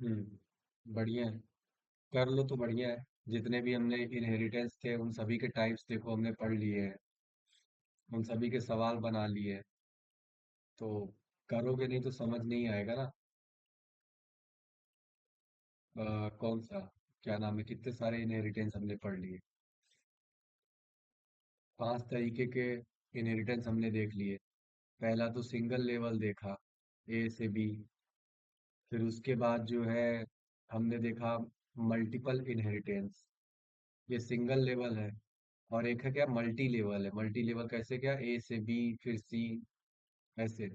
बढ़िया है। कर लो तो बढ़िया है। जितने भी हमने इनहेरिटेंस थे उन सभी के टाइप्स देखो हमने पढ़ लिए हैं। उन सभी के सवाल बना लिए हैं। तो करोगे नहीं तो समझ नहीं आएगा ना। कौन सा, क्या नाम है, कितने सारे इनहेरिटेंस हमने पढ़ लिए। 5 तरीके के इनहेरिटेंस हमने देख लिए। पहला तो सिंगल लेवल देखा, ए से बी। फिर उसके बाद जो है हमने देखा मल्टीपल इनहेरिटेंस। ये सिंगल लेवल है। और एक है क्या, मल्टी लेवल है। मल्टी लेवल कैसे, क्या, ए से बी फिर सी, ऐसे।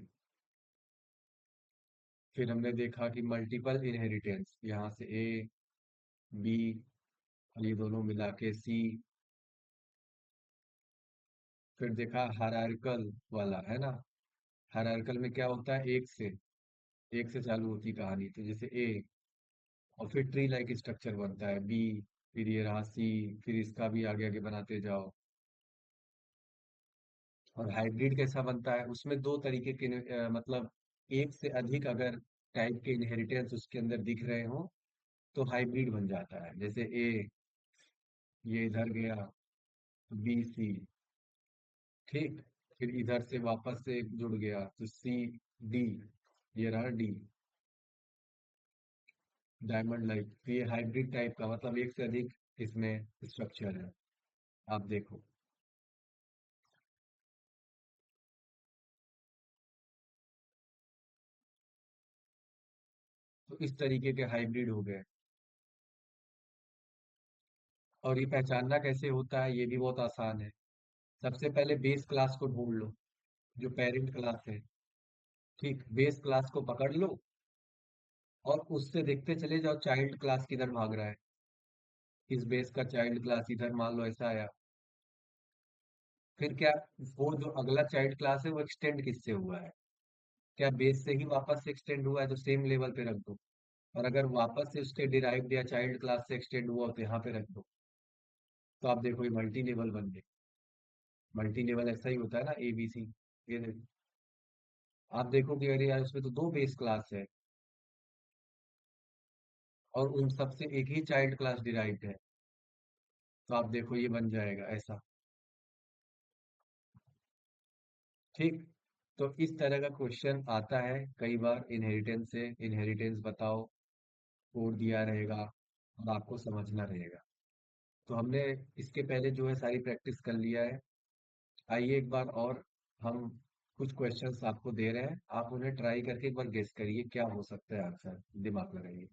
फिर हमने देखा कि मल्टीपल इनहेरिटेंस, यहाँ से ए बी और ये दोनों मिला के सी। फिर देखा हायरार्कल वाला, है ना। हायरार्कल में क्या होता है, एक से चालू होती कहानी, तो जैसे ए, और फिर ट्री लाइक स्ट्रक्चर बनता है बी, फिर ये रहा सी, फिर इसका भी आगे आगे बनाते जाओ। और हाइब्रिड कैसा बनता है, उसमें 2 तरीके के मतलब एक से अधिक अगर टाइप के इनहेरिटेंस उसके अंदर दिख रहे हो तो हाइब्रिड बन जाता है। जैसे ए, ये इधर गया, बी सी, ठीक। फिर इधर से वापस से जुड़ गया तो सी डी, ये रहा डी, डायमंड लाइक। तो ये हाइब्रिड टाइप का मतलब एक से अधिक इसमें स्ट्रक्चर है। आप देखो। तो इस तरीके के हाइब्रिड हो गए। और ये पहचानना कैसे होता है, ये भी बहुत आसान है। सबसे पहले बेस क्लास को ढूंढ लो, जो पेरेंट क्लास है। ठीक, बेस क्लास को पकड़ लो और उससे देखते चले जाओ चाइल्ड क्लास किधर भाग रहा है। इस बेस का चाइल्ड क्लास इधर मान लो ऐसा आया। फिर क्या, वो जो अगला चाइल्ड क्लास है वो एक्सटेंड किससे हुआ है। क्या बेस से ही वापस से एक्सटेंड हुआ है, तो सेम लेवल पे रख दो। और अगर वापस से उसके डिराइव्ड या चाइल्ड क्लास से एक्सटेंड हुआ हो तो यहाँ पे रख दो। तो आप देखो ये मल्टी लेवल बन गए। मल्टी लेवल ऐसा ही होता है ना, ए बी सी। ये देखो, आप देखो कि अरे यार उसमें तो 2 बेस क्लास है और उन सबसे एक ही चाइल्ड क्लास डिराइव्ड है। तो आप देखो ये बन जाएगा ऐसा। ठीक। तो इस तरह का क्वेश्चन आता है कई बार इनहेरिटेंस से। इनहेरिटेंस बताओ, कोड दिया रहेगा और आपको समझना रहेगा। तो हमने इसके पहले जो है सारी प्रैक्टिस कर लिया है। आइए एक बार और हम कुछ क्वेश्चंस आपको दे रहे हैं, आप उन्हें ट्राई करके एक बार गेस करिए क्या हो सकता है आंसर, दिमाग लगाइए।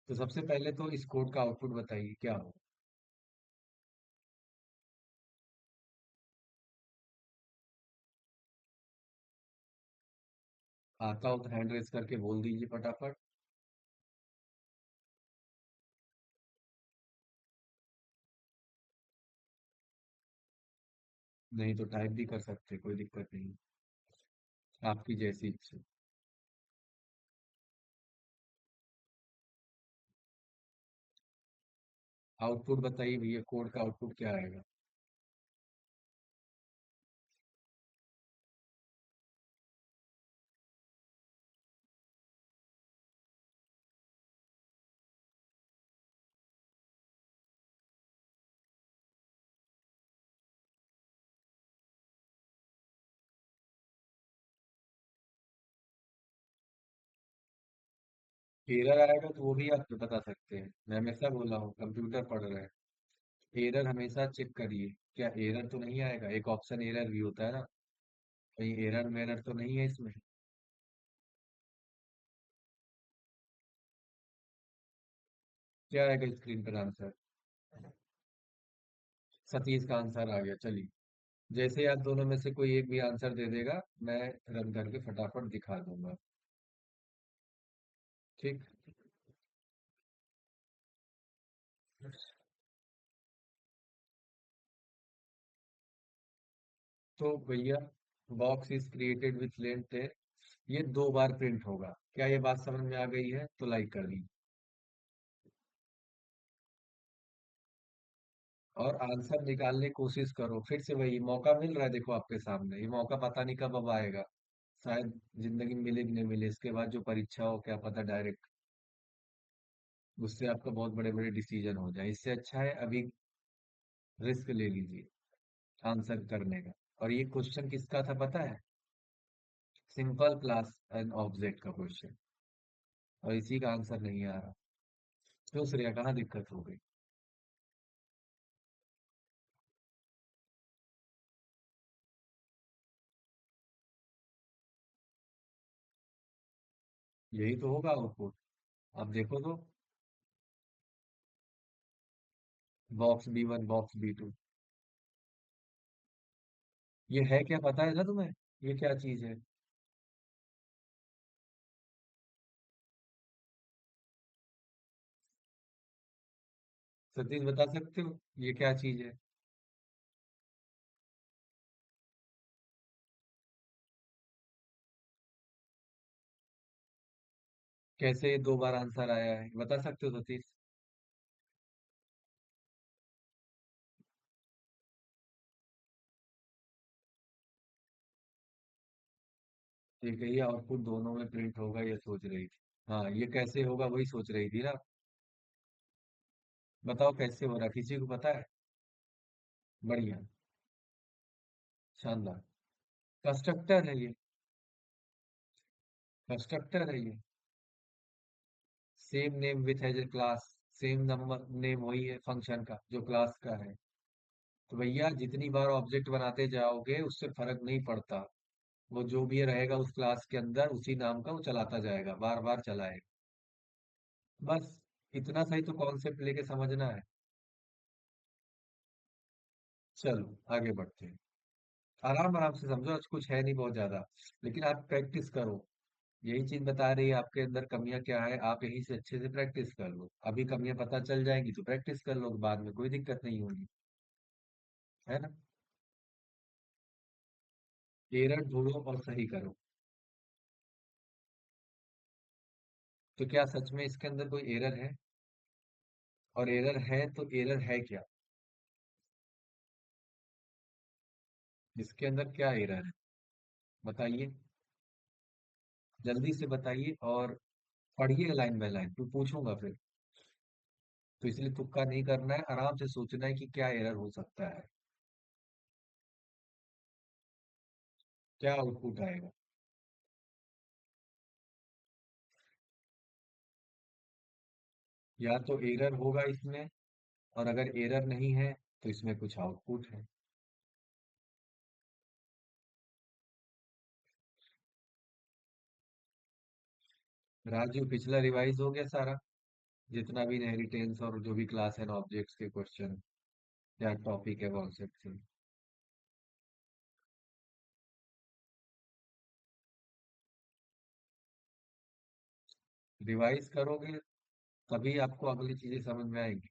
तो सबसे पहले तो इस कोड का आउटपुट बताइए क्या हो। आता हो तो हैंड रेस करके बोल दीजिए फटाफट। नहीं तो टाइप भी कर सकते, कोई दिक्कत नहीं, आपकी जैसी इच्छा। आउटपुट बताइए भैया, कोड का आउटपुट क्या आएगा। एरर आएगा तो वो भी आप बता सकते हैं, मैं हमेशा बोला हूँ कंप्यूटर पढ़ रहे हैं। एरर हमेशा चेक करिए, क्या एरर तो नहीं आएगा। एक ऑप्शन एरर भी होता है ना, कहीं एरर मेरर तो नहीं है इसमें। क्या आएगा स्क्रीन पर आंसर। सतीश का आंसर आ गया, चलिए। जैसे आप दोनों में से कोई एक भी आंसर दे देगा, मैं रन करके फटाफट दिखा दूंगा। ठीक। तो भैया, box is created with length 10, ये 2 बार प्रिंट होगा। क्या ये बात समझ में आ गई है, तो लाइक कर दी। और आंसर निकालने की कोशिश करो, फिर से वही मौका मिल रहा है, देखो आपके सामने ये मौका, पता नहीं कब अब आएगा। शायद जिंदगी में मिले कि नहीं मिले, इसके बाद जो परीक्षा हो क्या पता डायरेक्ट उससे आपका बहुत बड़े बड़े डिसीजन हो जाए। इससे अच्छा है अभी रिस्क ले लीजिए आंसर करने का। और ये क्वेश्चन किसका था पता है? सिंपल क्लास एंड ऑब्जेक्ट का क्वेश्चन, और इसी का आंसर नहीं आ रहा। क्यों श्रेया, कहाँ दिक्कत हो गई? यही तो होगा आउटपुट। अब देखो तो, बॉक्स B1 बॉक्स B2, ये है क्या पता है ना तुम्हें? ये क्या चीज है? सतीश बता सकते हो ये क्या चीज है? कैसे ये 2 बार आंसर आया है, बता सकते हो सतीश? ठीक है, ये आउटपुट दोनों में प्रिंट होगा ये सोच रही थी। हाँ, ये कैसे होगा वही सोच रही थी ना। बताओ कैसे हो रहा, किसी को पता है? बढ़िया, शानदार। कंस्ट्रक्टर है ये, कंस्ट्रक्टर है ये। Same name with as a class, same number name वही है फंक्शन का जो क्लास का है। तो भैया जितनी बार ऑब्जेक्ट बनाते जाओगे उससे फर्क नहीं पड़ता, वो जो भी रहेगा उस क्लास के अंदर उसी नाम का वो चलाता जाएगा, बार बार चलाएगा। बस इतना सही तो कॉन्सेप्ट लेके समझना है। चलो आगे बढ़ते हैं। आराम आराम से समझो, आज कुछ है नहीं बहुत ज्यादा, लेकिन आप प्रैक्टिस करो। यही चीज बता रही है आपके अंदर कमियां क्या है, आप यहीं से अच्छे से प्रैक्टिस कर लो। अभी कमियां पता चल जाएंगी तो प्रैक्टिस कर लो, बाद में कोई दिक्कत नहीं होगी। है ना? एरर ढूंढो और सही करो। तो क्या सच में इसके अंदर कोई एरर है? और एरर है तो एरर है क्या? इसके अंदर क्या एरर है बताइए, जल्दी से बताइए। और पढ़िए लाइन बाय लाइन, तो पूछूंगा फिर। तो इसलिए तुक्का नहीं करना है, आराम से सोचना है कि क्या एरर हो सकता है, क्या आउटपुट आएगा। या तो एरर होगा इसमें, और अगर एरर नहीं है तो इसमें कुछ आउटपुट है। राजू, पिछला रिवाइज हो गया सारा, जितना भी इनहेरिटेंस और जो भी क्लास एंड ऑब्जेक्ट्स के क्वेश्चन या टॉपिक है कॉन्सेप्ट थे? रिवाइज करोगे तभी आपको अगली चीजें समझ में आएंगी।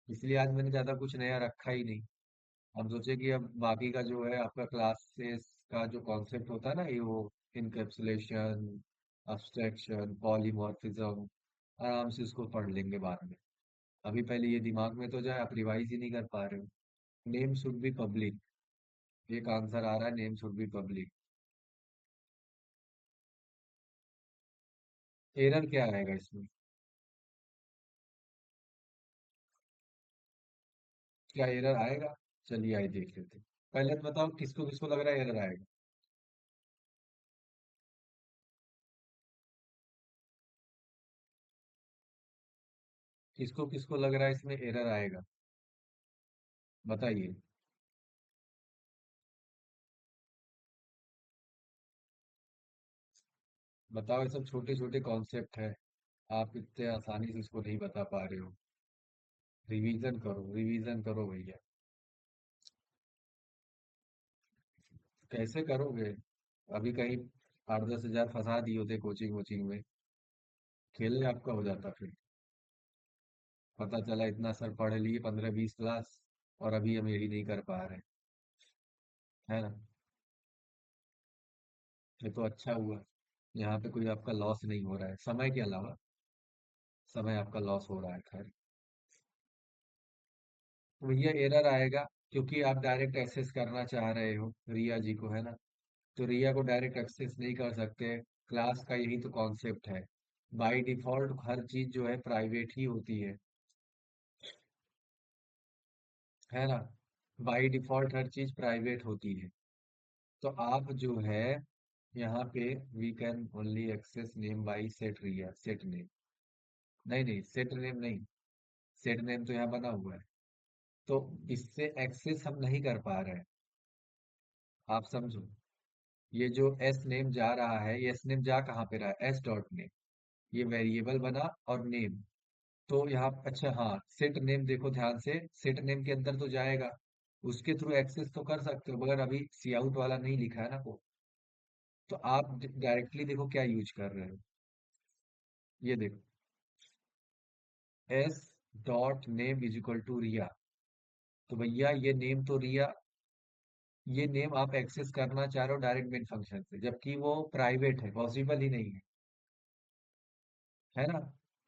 इसलिए आज मैंने ज्यादा कुछ नया रखा ही नहीं। हम सोचे कि अब बाकी का जो है आपका क्लासेस का जो कॉन्सेप्ट होता है ना, ये वो इनकैप्सुलेशन, अब्स्ट्रैक्शन, पॉलीमॉर्फिज्म, आराम से इसको पढ़ लेंगे बाद में। अभी पहले ये दिमाग में तो जाए, आप रिवाइज ही नहीं कर पा रहे हो। नेम शुड बी पब्लिक, एक आंसर आ रहा है, name should be public. Error क्या आएगा इसमें? क्या एरर आएगा? चलिए आइए देख लेते हैं। पहले तो बताओ किसको किसको लग रहा है एरर आएगा। किसको किसको लग रहा है इसमें एरर आएगा, बताइए। बताओ, ये सब छोटे छोटे कॉन्सेप्ट है, आप इतने आसानी से इसको नहीं बता पा रहे हो। रिवीजन करो, रिवीजन करो भैया। कैसे करोगे? अभी कहीं 8-10 हजार फंसा दिए होते कोचिंग वोचिंग में, खेल आपका हो जाता फिर। पता चला इतना सर पढ़ लिए 15-20 क्लास, और अभी हम यही नहीं कर पा रहे। है ना? ये तो अच्छा हुआ, यहाँ पे कोई आपका लॉस नहीं हो रहा है समय के अलावा। समय आपका लॉस हो रहा है, खैर। तो भैया एरर आएगा क्योंकि आप डायरेक्ट एक्सेस करना चाह रहे हो रिया जी को, है ना? तो रिया को डायरेक्ट एक्सेस नहीं कर सकते, क्लास का यही तो कॉन्सेप्ट है। बाय डिफॉल्ट हर चीज जो है प्राइवेट ही होती है ना। बाय डिफॉल्ट हर चीज प्राइवेट होती है। तो आप जो है यहाँ पे we can only access name by set रिया सेट नेम। नहीं नहीं, सेट नेम नहीं, सेट नेम तो यहाँ बना हुआ है। तो इससे एक्सेस हम नहीं कर पा रहे हैं। आप समझो, ये जो एस नेम जा रहा है, ये एस नेम जा कहाँ पे रहा है, एस डॉट नेम। ये वेरिएबल बना और नेम। तो यहाँ अच्छा हाँ, सेट नेम देखो ध्यान से, सेट नेम के अंदर तो जाएगा, उसके थ्रू एक्सेस तो कर सकते हो, मगर अभी सी आउट वाला नहीं लिखा है ना को। तो आप डायरेक्टली देखो क्या यूज कर रहे हो। ये देखो, S dot name is equal to Riya. तो भैया ये नेम तो रिया, ये नेम आप एक्सेस करना चाह रहे हो डायरेक्ट मेन फंक्शन से, जबकि वो प्राइवेट है, पॉसिबल ही नहीं है ना।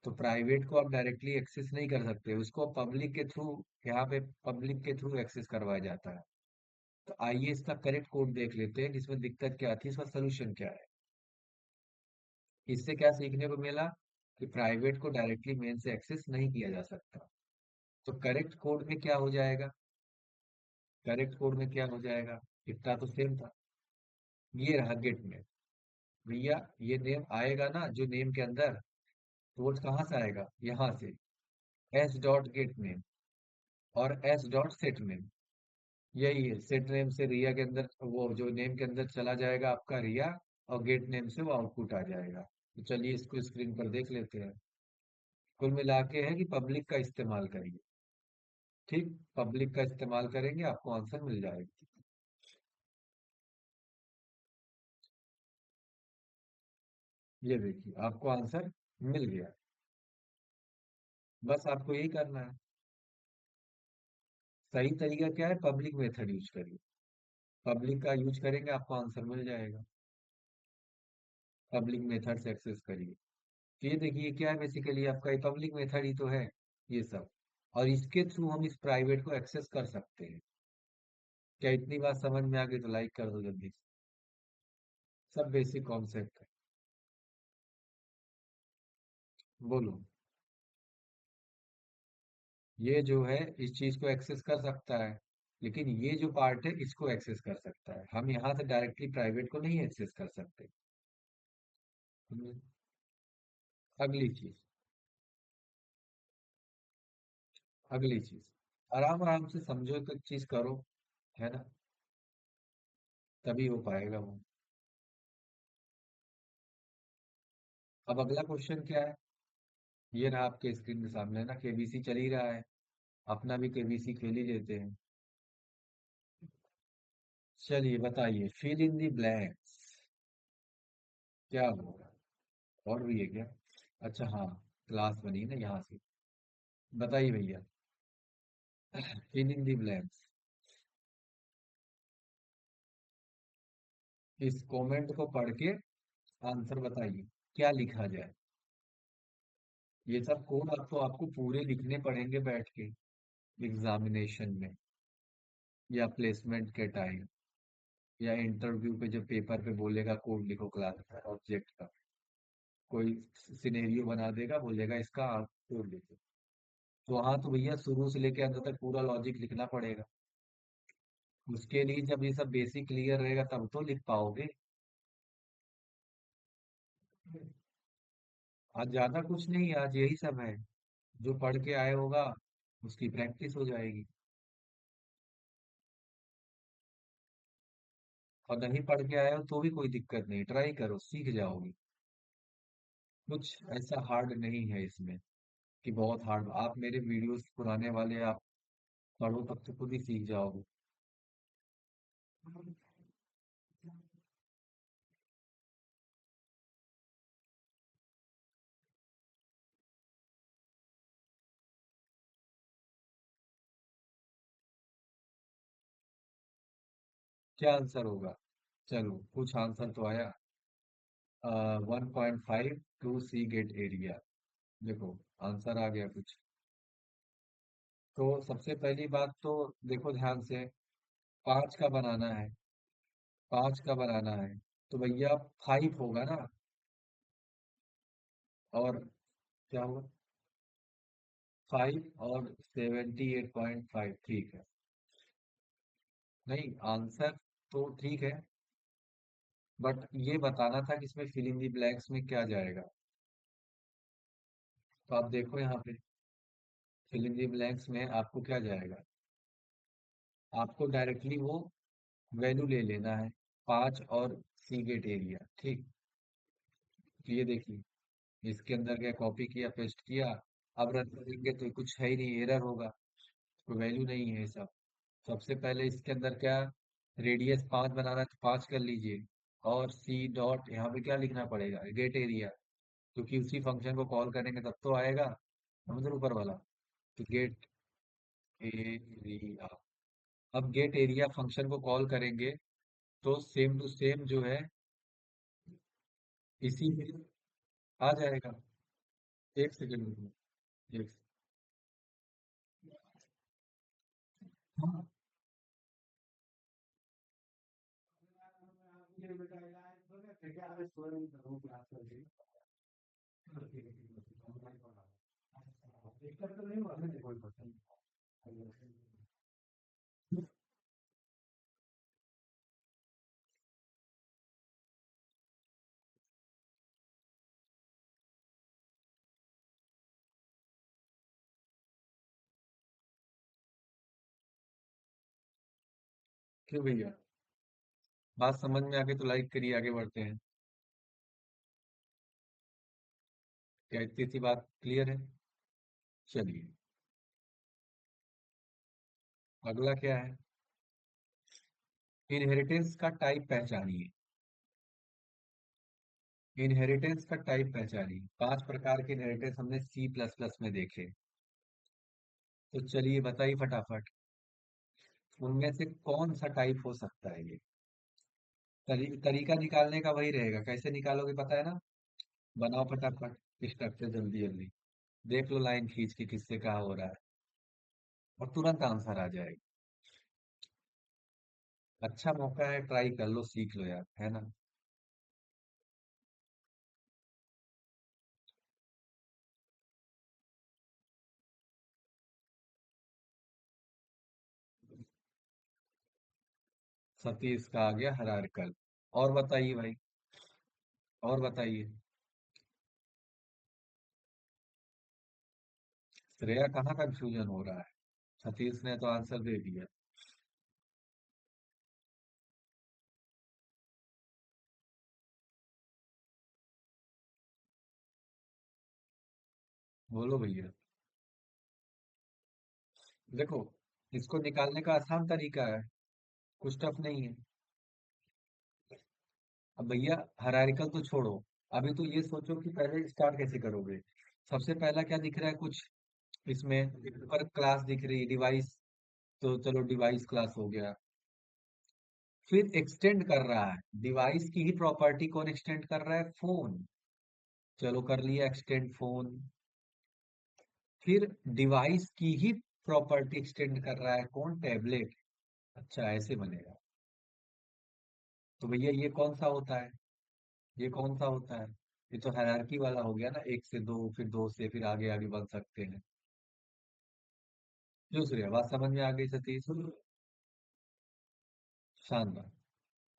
तो प्राइवेट को आप डायरेक्टली एक्सेस नहीं कर सकते, उसको पब्लिक के थ्रू, यहाँ पे पब्लिक के थ्रू एक्सेस करवाया जाता है। तो आइए इसका करेक्ट कोड देख लेते हैं कि इसमें दिक्कत क्या थी, इसका सोल्यूशन क्या है। इससे क्या सीखने को मिला कि प्राइवेट को डायरेक्टली मेन से एक्सेस नहीं किया जा सकता। तो करेक्ट कोड में क्या हो जाएगा, करेक्ट कोड में क्या हो जाएगा, इतना तो सेम था। ये रहा गेट में, भैया ये नेम आएगा ना जो नेम के अंदर, तो वो कहाँ से आएगा, यहाँ से, एस डॉट गेट नेम और एस डॉट सेट नेम। यही है, सेट नेम से रिया के अंदर, वो जो नेम के अंदर चला जाएगा आपका रिया, और गेट नेम से वो आउटपुट आ जाएगा। तो चलिए इसको स्क्रीन पर देख लेते हैं। कुल मिला के है कि पब्लिक का इस्तेमाल करिए। ठीक, पब्लिक का इस्तेमाल करेंगे आपको आंसर मिल जाएगा। ये देखिए आपको आंसर मिल गया। बस आपको यही करना है। सही तरीका क्या है, पब्लिक मेथड यूज करिए। पब्लिक का यूज करेंगे आपको आंसर मिल जाएगा। पब्लिक मेथड से एक्सेस करिए। तो ये देखिए क्या है, बेसिकली आपका ये पब्लिक मेथड ही तो है, ये सब। और इसके थ्रू हम इस प्राइवेट को एक्सेस कर सकते हैं। क्या इतनी बात समझ में आ गई तो लाइक कर दो जल्दी से। सब बेसिक कॉन्सेप्ट है। बोलो। ये जो है इस चीज को एक्सेस कर सकता है, लेकिन ये जो पार्ट है इसको एक्सेस कर सकता है, हम यहाँ से डायरेक्टली प्राइवेट को नहीं एक्सेस कर सकते। हम्म, अगली चीज, अगली चीज, आराम आराम से समझो तो चीज करो, है ना, तभी हो पाएगा वो। अब अगला क्वेश्चन क्या है, ये रहा आपके स्क्रीन के सामने ना, केबीसी चल ही रहा है, अपना भी केबीसी खेल ही लेते हैं। चलिए बताइए, फिल इन दी ब्लैंक्स। क्या होगा, और भी है क्या, अच्छा हाँ, क्लास बनी है ना यहाँ से। बताइए भैया, फिल इन दी ब्लैंक्स। इस कमेंट को पढ़ के आंसर बताइए, क्या लिखा जाए। ये सब कोड आपको आपको पूरे लिखने पड़ेंगे बैठ के एग्जामिनेशन में, या प्लेसमेंट के टाइम, या इंटरव्यू पे जब पेपर पे बोलेगा कोड लिखो क्लास का ऑब्जेक्ट का, कोई सिनेरियो बना देगा, बोलेगा इसका कोड लिखो। तो वहां तो भैया शुरू से लेके अंत तक पूरा लॉजिक लिखना पड़ेगा। उसके लिए जब ये सब बेसिक क्लियर रहेगा तब तो लिख पाओगे। आज ज्यादा कुछ नहीं, आज यही सब है, जो पढ़ के आए होगा उसकी प्रैक्टिस हो जाएगी। और नहीं पढ़ के आए हो तो भी कोई दिक्कत नहीं, ट्राई करो, सीख जाओगे। कुछ ऐसा हार्ड नहीं है इसमें कि बहुत हार्ड, आप मेरे वीडियोस पुराने वाले आप पढ़ो तब तो खुद ही सीख जाओगे। क्या आंसर होगा, चलो कुछ आंसर तो आया। 1.5 टू सी गेट एरिया, देखो आंसर आ गया कुछ। तो सबसे पहली बात तो देखो ध्यान से, 5 का बनाना है, 5 का बनाना है, तो भैया 5 होगा ना, और क्या हुआ? 5 और 78.5, ठीक है। नहीं, आंसर तो ठीक है, बट ये बताना था कि इसमें फिल इन दी ब्लैंक्स में क्या जाएगा। तो आप देखो यहाँ पे, फिल इन दी ब्लैंक्स में आपको क्या जाएगा। आपको डायरेक्टली वो वैल्यू ले लेना है, 5 और सी गेट एरिया, ठीक। तो ये देखिए, इसके अंदर क्या कॉपी किया, पेस्ट किया। अब रन करेंगे तो कुछ है ही नहीं, एरर होगा, कोई वैल्यू नहीं है सब। सबसे पहले इसके अंदर क्या, रेडियस 5 बनाना है तो 5 कर लीजिए। और सी डॉट यहाँ पे क्या लिखना पड़ेगा, गेट एरिया, क्योंकि उसी फंक्शन को कॉल करेंगे तब तो आएगा, समझ रहे हो ऊपर वाला। तो गेट एरिया, अब गेट एरिया फंक्शन को कॉल करेंगे तो सेम टू सेम जो है इसी में आ जाएगा। एक सेकंड में, एक हाँ। क्यों भैया, बात समझ में आ गई तो लाइक करिए, आगे बढ़ते हैं। क्या इतनी सी बात क्लियर है? चलिए, अगला क्या है, इनहेरिटेंस का टाइप पहचानिए। इनहेरिटेंस का टाइप पहचानिए, 5 प्रकार के इनहेरिटेंस हमने सी प्लस प्लस में देखे। तो चलिए बताइए फटाफट, उनमें से कौन सा टाइप हो सकता है ये। तरीका निकालने का वही रहेगा, कैसे निकालोगे पता है ना। बनाओ फटाफट स्ट्रक्चर, जल्दी जल्दी देख लो लाइन खींच के किससे कहा हो रहा है, और तुरंत आंसर आ जाएगा। अच्छा मौका है, ट्राई कर लो, सीख लो यार, है ना। सतीश का आ गया हरारकल। और बताइए भाई, और बताइए। श्रेया कहाँ कंफ्यूजन हो रहा है, सतीश ने तो आंसर दे दिया। बोलो भैया। देखो, इसको निकालने का आसान तरीका है, कुछ टफ नहीं है। अब भैया, हायरार्किकल तो छोड़ो, अभी तो ये सोचो कि पहले स्टार्ट कैसे करोगे। सबसे पहला क्या दिख रहा है कुछ, इसमें ऊपर क्लास दिख रही है डिवाइस, तो चलो डिवाइस क्लास हो गया। फिर एक्सटेंड कर रहा है, डिवाइस की ही प्रॉपर्टी कौन एक्सटेंड कर रहा है, फोन। चलो कर लिया एक्सटेंड फोन। फिर डिवाइस की ही प्रॉपर्टी एक्सटेंड कर रहा है कौन, टैबलेट। अच्छा ऐसे बनेगा। तो भैया ये कौन सा होता है, ये कौन सा होता है। ये तो हायरार्की वाला हो गया ना, 1 से 2, फिर 2 से, फिर आगे आगे बढ़ सकते हैं। जो श्रेया, बात समझ में आ गई सतीश? शानदार।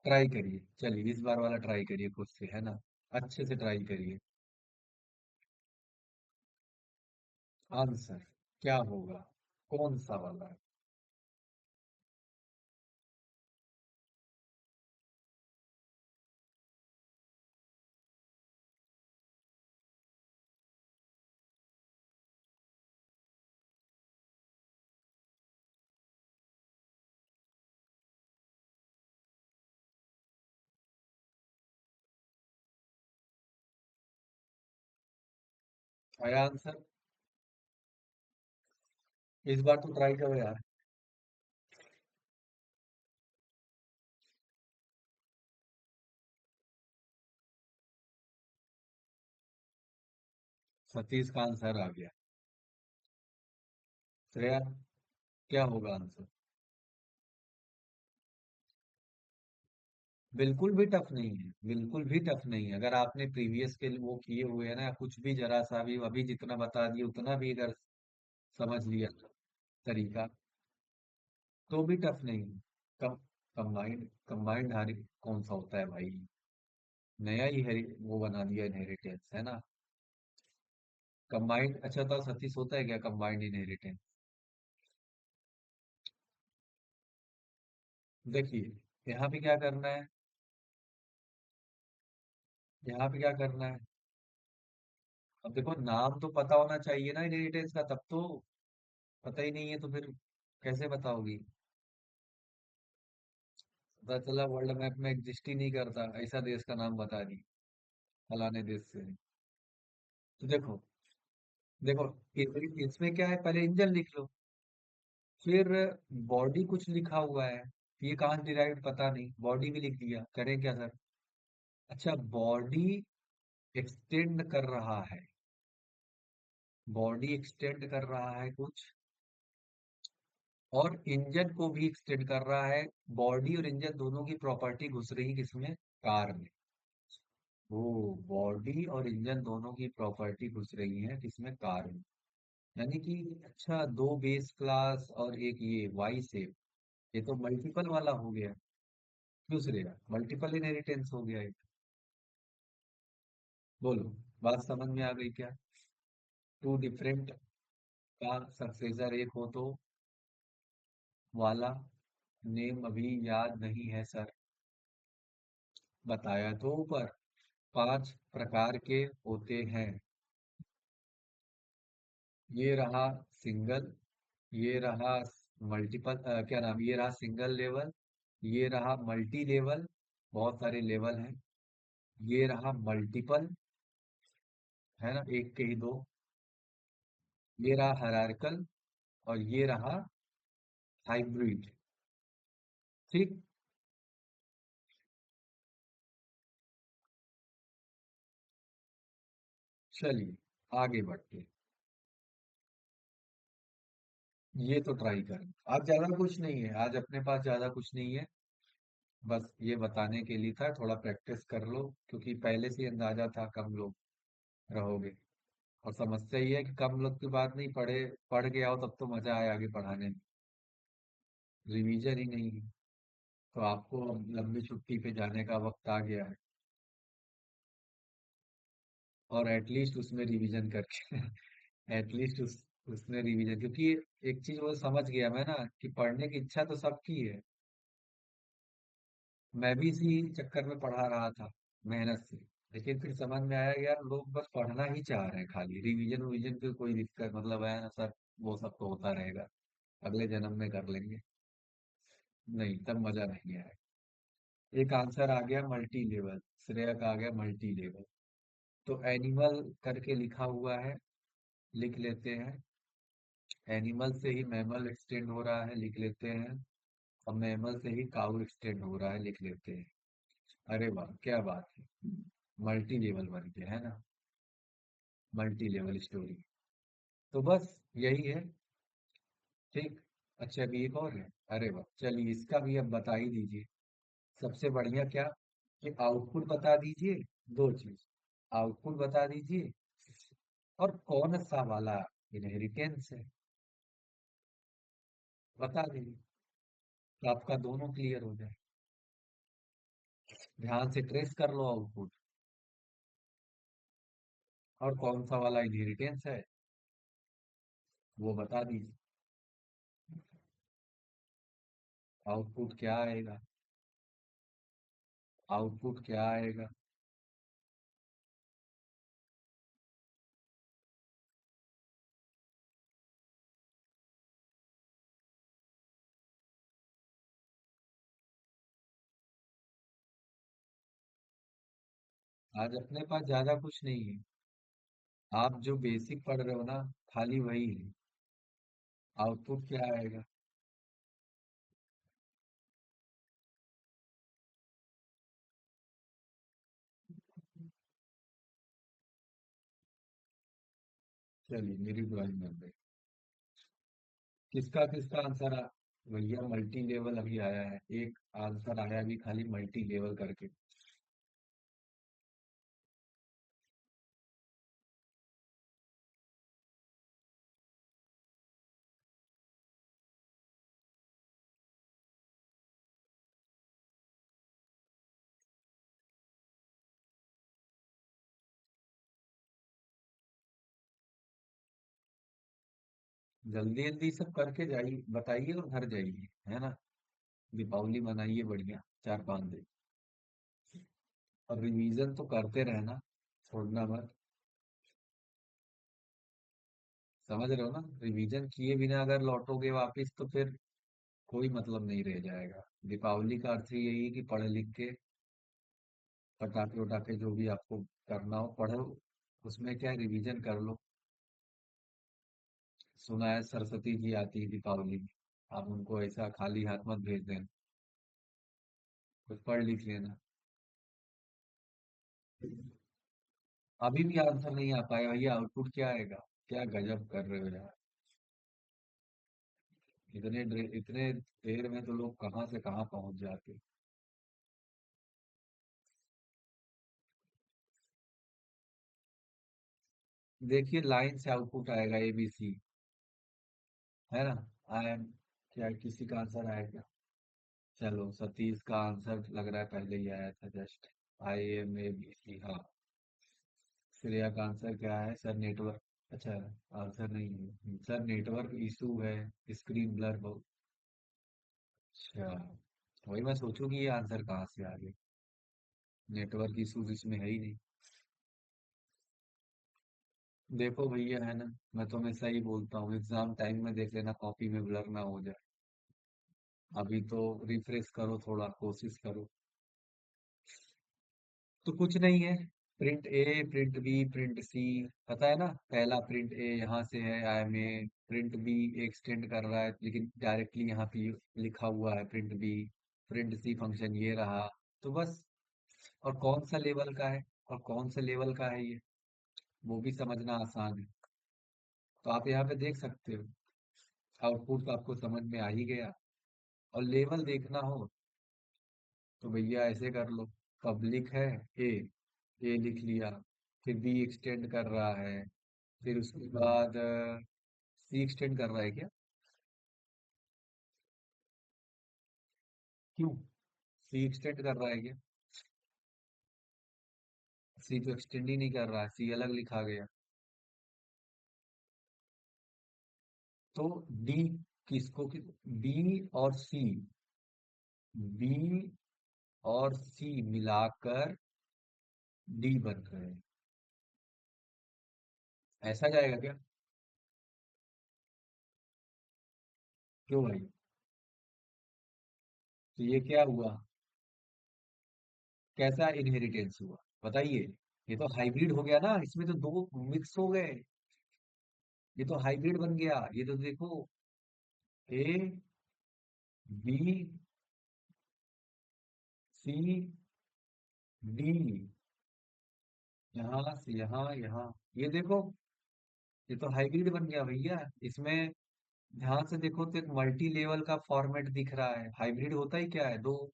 ट्राई करिए, चलिए इस बार वाला ट्राई करिए खुद से, है ना। अच्छे से ट्राई करिए। आंसर क्या होगा, कौन सा वाला। आया आंसर? इस बार तो ट्राई करो यार। सतीश का आंसर आ गया। श्रेया, क्या होगा आंसर? बिल्कुल भी टफ नहीं है, बिल्कुल भी टफ नहीं है। अगर आपने प्रीवियस के वो किए हुए हैं ना, कुछ भी जरा सा भी अभी जितना बता दिए उतना भी अगर समझ लिया तरीका, तो भी टफ नहीं है। कम कंबाइंड कंबाइंड हारि कौन सा होता है भाई? नया ही वो बना दिया इनहेरिटेंस है ना। कंबाइंड, अच्छा तो सतीश होता है क्या कंबाइंड इनहेरिटेंस? देखिए, यहाँ पे क्या करना है, यहाँ पे क्या करना है। अब देखो, नाम तो पता होना चाहिए ना इनहेरिटेंस का, तब तो। पता ही नहीं है तो फिर कैसे बताओगी? पता चला वर्ल्ड मैप में एग्जिस्ट ही नहीं करता, ऐसा देश का नाम बता दी, फलाने देश से है। तो देखो, देखो इसमें क्या है, पहले इंजन लिख लो, फिर बॉडी कुछ लिखा हुआ है, ये कहाँ डिराइव्ड पता नहीं, बॉडी भी लिख दिया, करें क्या सर? अच्छा, बॉडी एक्सटेंड कर रहा है, बॉडी एक्सटेंड कर रहा है कुछ, और इंजन को भी एक्सटेंड कर रहा है। बॉडी और इंजन दोनों की प्रॉपर्टी घुस रही है किसमें? कार में। वो बॉडी और इंजन दोनों की प्रॉपर्टी घुस रही है किसमें? कार में। यानी कि अच्छा, दो बेस क्लास और एक ये वाई शेप, ये तो मल्टीपल वाला हो गया। दूसरे का मल्टीपल इनहेरिटेंस हो गया एक। बोलो, बात समझ में आ गई क्या? टू डिफरेंट का सक्सेसर एक हो तो वाला नेम अभी याद नहीं है सर। बताया तो ऊपर, 5 प्रकार के होते हैं। ये रहा सिंगल, ये रहा मल्टीपल, क्या नाम, ये रहा सिंगल लेवल, ये रहा मल्टी लेवल, बहुत सारे लेवल हैं, ये रहा मल्टीपल, है ना, एक के ही दो, ये रहा हायरार्कल, और ये रहा हाइब्रिड। ठीक। चलिए आगे बढ़ते हैं। ये तो ट्राई करें। आज ज्यादा कुछ नहीं है, आज अपने पास ज्यादा कुछ नहीं है, बस ये बताने के लिए था, थोड़ा प्रैक्टिस कर लो, क्योंकि पहले से ही अंदाजा था कम लोग रहोगे। और समस्या ये है कि कम लोग की बात नहीं, पढ़े पढ़ के आओ तब तो मजा आए आगे पढ़ाने में, रिवीजन ही नहीं है। तो आपको अब लंबी छुट्टी पे जाने का वक्त आ गया है, और एटलीस्ट उसमें रिवीजन करके एटलीस्ट उसमें रिवीजन, क्योंकि एक चीज वो समझ गया मैं ना, कि पढ़ने की इच्छा तो सबकी है। मैं भी इसी चक्कर में पढ़ा रहा था, मेहनत से। लेकिन फिर समझ में आया यार, लोग बस पढ़ना ही चाह रहे हैं, खाली रिवीजन विवीजन की कोई दिक्कत मतलब है ना सर, वो सब तो होता रहेगा, अगले जन्म में कर लेंगे। नहीं, तब मजा नहीं आया। एक आंसर आ गया मल्टी लेवल, श्रेया का आ गया मल्टी लेवल। तो एनिमल करके लिखा हुआ है, लिख लेते हैं। एनिमल से ही मैमल एक्सटेंड हो रहा है, लिख लेते हैं। और मैमल से ही काऊ एक्सटेंड हो रहा है, लिख लेते हैं। अरे वाह, क्या बात है, मल्टी लेवल बन गया है ना, मल्टी लेवल स्टोरी। तो बस यही है। ठीक। अच्छा, अभी एक और है। अरे वाह, चलिए इसका भी अब बता ही दीजिए। सबसे बढ़िया क्या, कि आउटपुट बता दीजिए, दो चीज, आउटपुट बता दीजिए, और कौन सा वाला इनहेरिटेंस है, बता दीजिए, तो आपका दोनों क्लियर हो जाए। ध्यान से ट्रेस कर लो आउटपुट, और कौन सा वाला इनहेरिटेंस है वो बता दीजिए। आउटपुट क्या आएगा? आउटपुट क्या आएगा? आज अपने पास ज्यादा कुछ नहीं है, आप जो बेसिक पढ़ रहे हो ना, खाली वही है। आउटपुट क्या आएगा? चलिए, मेरी ड्राइंग बन गई। किसका किसका आंसर आ, भैया मल्टी लेवल अभी आया है, एक आंसर आया अभी खाली मल्टी लेवल करके। जल्दी जल्दी सब करके जाइए, बताइए और घर जाइए, है ना। दीपावली मनाइए बढ़िया, 4 5 दिन। और रिवीजन तो करते रहना, छोड़ना मत। समझ रहे हो ना, रिवीजन किए बिना अगर लौटोगे वापिस तो फिर कोई मतलब नहीं रह जाएगा। दीपावली का अर्थ ही यही है कि पढ़ लिख के पटाखे उटाखे जो भी आपको करना हो पढ़ो, उसमें क्या रिवीजन कर लो। सुना है सरस्वती जी आती है दीपावली में, आप उनको ऐसा खाली हाथ मत भेज देना, कुछ पढ़ लिख लेना। अभी भी आंसर नहीं आ पाया भैया, आउटपुट क्या आएगा? क्या गजब कर रहे हो यार। इतने देर में तो लोग कहाँ से कहाँ पहुंच जाते। देखिए लाइन से आउटपुट आएगा ABC, है ना। आई एम, क्या किसी का आंसर आया क्या? चलो सतीश का आंसर लग रहा है पहले ही आया था जस्ट। IMABC, हाँ। श्रेया का आंसर क्या है? Sir network. अच्छा, आंसर नहीं है सर, नेटवर्क इशू है, स्क्रीन ब्लर बहुत। अच्छा, वही मैं सोचूं कि ये आंसर कहाँ से आ गया। नेटवर्क इशू इसमें है ही नहीं। देखो भैया, है ना, मैं तो हमेशा ही बोलता हूँ एग्जाम टाइम में देख लेना कॉपी में ब्लर ना हो जाए। अभी तो रिफ्रेश करो, थोड़ा कोशिश करो। तो कुछ नहीं है, प्रिंट ए, प्रिंट बी, प्रिंट सी, पता है ना। पहला प्रिंट ए यहाँ से है IMA, प्रिंट बी एक्सटेंड कर रहा है लेकिन डायरेक्टली यहाँ पे लिखा हुआ है प्रिंट बी। प्रिंट सी फंक्शन ये रहा। तो बस। और कौन सा लेवल का है, और कौन से लेवल का है ये, वो भी समझना आसान है। तो आप यहाँ पे देख सकते हो, आउटपुट तो आपको समझ में आ ही गया। और लेवल देखना हो तो भैया ऐसे कर लो, पब्लिक है ए, ए लिख लिया, फिर बी एक्सटेंड कर रहा है, फिर उसके बाद सी एक्सटेंड कर रहा है क्या? क्यों? सी एक्सटेंड कर रहा है क्या? सी तो एक्सटेंड ही नहीं कर रहा है, सी अलग लिखा गया। तो डी किसको बी और सी, बी और सी मिलाकर डी बन रहे हैं, ऐसा जाएगा क्या? क्यों भाई? तो ये क्या हुआ? कैसा इनहेरिटेंस हुआ बताइए? ये तो हाइब्रिड हो गया ना, इसमें तो दो मिक्स हो गए। ये तो हाइब्रिड बन गया, ये तो देखो, ए, बी, सी, डी, यहाँ से यहाँ यहाँ, ये देखो, ये तो हाइब्रिड बन गया भैया। इसमें ध्यान से देखो तो एक मल्टी लेवल का फॉर्मेट दिख रहा है। हाइब्रिड होता ही क्या है, दो,